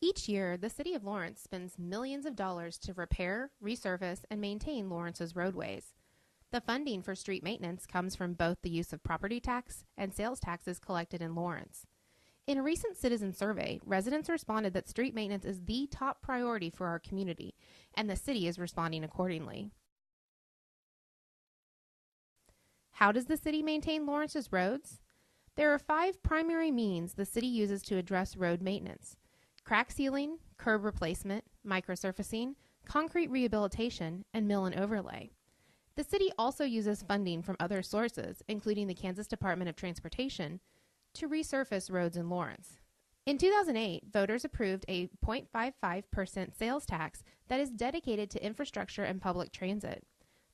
Each year, the City of Lawrence spends millions of dollars to repair, resurface, and maintain Lawrence's roadways. The funding for street maintenance comes from both the use of property tax and sales taxes collected in Lawrence. In a recent citizen survey, residents responded that street maintenance is the top priority for our community, and the city is responding accordingly. How does the city maintain Lawrence's roads? There are 5 primary means the city uses to address road maintenance: crack sealing, curb replacement, microsurfacing, concrete rehabilitation, and mill and overlay. The city also uses funding from other sources, including the Kansas Department of Transportation, to resurface roads in Lawrence. In 2008, voters approved a 0.55% sales tax that is dedicated to infrastructure and public transit.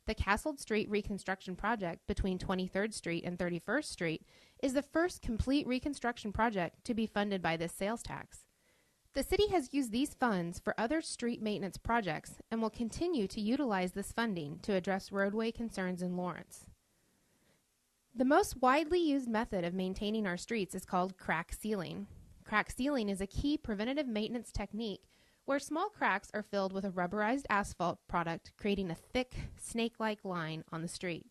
The Castle Street reconstruction project between 23rd Street and 31st Street is the first complete reconstruction project to be funded by this sales tax. The city has used these funds for other street maintenance projects and will continue to utilize this funding to address roadway concerns in Lawrence. The most widely used method of maintaining our streets is called crack sealing. Crack sealing is a key preventative maintenance technique where small cracks are filled with a rubberized asphalt product, creating a thick, snake-like line on the street.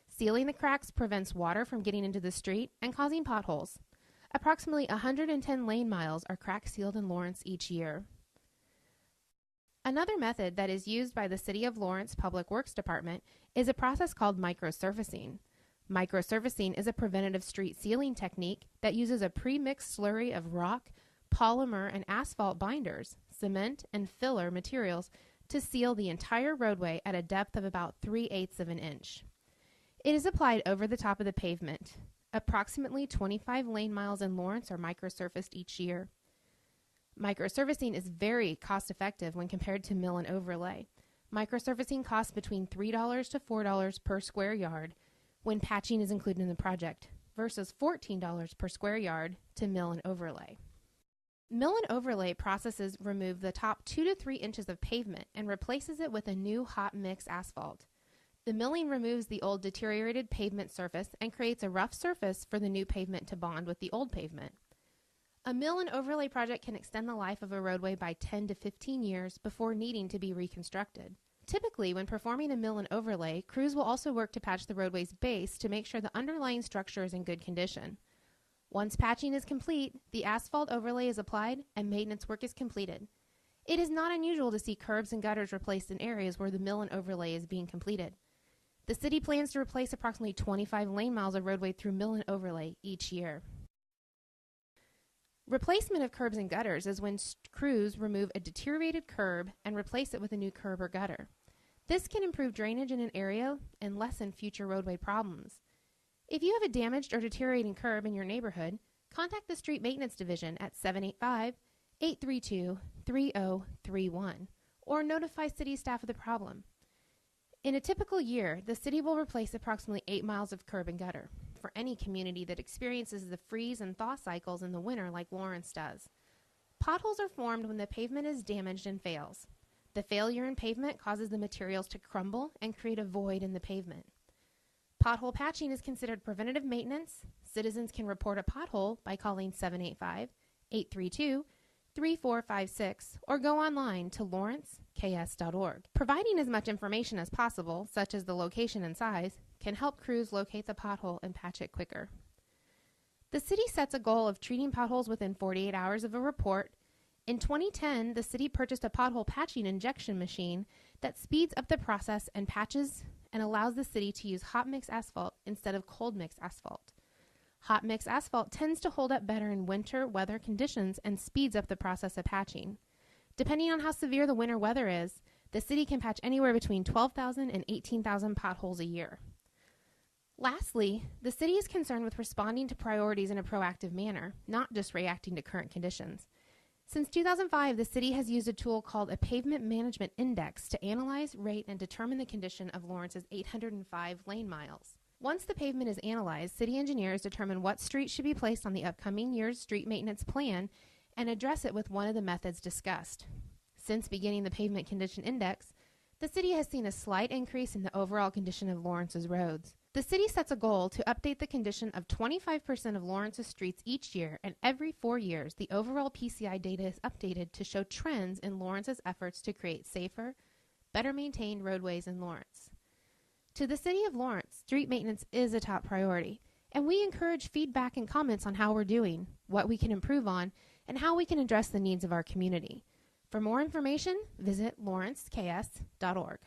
Sealing the cracks prevents water from getting into the street and causing potholes. Approximately 110 lane miles are crack sealed in Lawrence each year. Another method that is used by the City of Lawrence Public Works Department is a process called microsurfacing. Microsurfacing is a preventative street sealing technique that uses a pre-mixed slurry of rock, polymer, and asphalt binders, cement, and filler materials to seal the entire roadway at a depth of about 3/8 of an inch. It is applied over the top of the pavement. Approximately 25 lane miles in Lawrence are microsurfaced each year. Microsurfacing is very cost-effective when compared to mill and overlay. Microsurfacing costs between $3 to $4 per square yard when patching is included in the project, versus $14 per square yard to mill and overlay. Mill and overlay processes remove the top 2 to 3 inches of pavement and replaces it with a new hot mix asphalt. The milling removes the old deteriorated pavement surface and creates a rough surface for the new pavement to bond with the old pavement. A mill and overlay project can extend the life of a roadway by 10 to 15 years before needing to be reconstructed. Typically, when performing a mill and overlay, crews will also work to patch the roadway's base to make sure the underlying structure is in good condition. Once patching is complete, the asphalt overlay is applied and maintenance work is completed. It is not unusual to see curbs and gutters replaced in areas where the mill and overlay is being completed. The city plans to replace approximately 25 lane miles of roadway through mill and overlay each year. Replacement of curbs and gutters is when crews remove a deteriorated curb and replace it with a new curb or gutter. This can improve drainage in an area and lessen future roadway problems. If you have a damaged or deteriorating curb in your neighborhood, contact the Street Maintenance Division at 785-832-3031 or notify city staff of the problem. In a typical year, the city will replace approximately 8 miles of curb and gutter for any community that experiences the freeze and thaw cycles in the winter like Lawrence does. Potholes are formed when the pavement is damaged and fails. The failure in pavement causes the materials to crumble and create a void in the pavement. Pothole patching is considered preventative maintenance. Citizens can report a pothole by calling 785-832-3456 or go online to lawrenceks.org. Providing as much information as possible, such as the location and size, can help crews locate the pothole and patch it quicker. The city sets a goal of treating potholes within 48 hours of a report. In 2010, the city purchased a pothole patching injection machine that speeds up the process and patches and allows the city to use hot mix asphalt instead of cold mix asphalt. Hot mix asphalt tends to hold up better in winter weather conditions and speeds up the process of patching. Depending on how severe the winter weather is, the city can patch anywhere between 12,000 and 18,000 potholes a year. Lastly, the city is concerned with responding to priorities in a proactive manner, not just reacting to current conditions. Since 2005, the city has used a tool called a Pavement Management Index to analyze, rate, and determine the condition of Lawrence's 805 lane miles. Once the pavement is analyzed, city engineers determine what streets should be placed on the upcoming year's street maintenance plan and address it with one of the methods discussed. Since beginning the Pavement Condition Index, the city has seen a slight increase in the overall condition of Lawrence's roads. The city sets a goal to update the condition of 25% of Lawrence's streets each year, and every 4 years, the overall PCI data is updated to show trends in Lawrence's efforts to create safer, better maintained roadways in Lawrence. To the City of Lawrence, street maintenance is a top priority, and we encourage feedback and comments on how we're doing, what we can improve on, and how we can address the needs of our community. For more information, visit lawrenceks.org.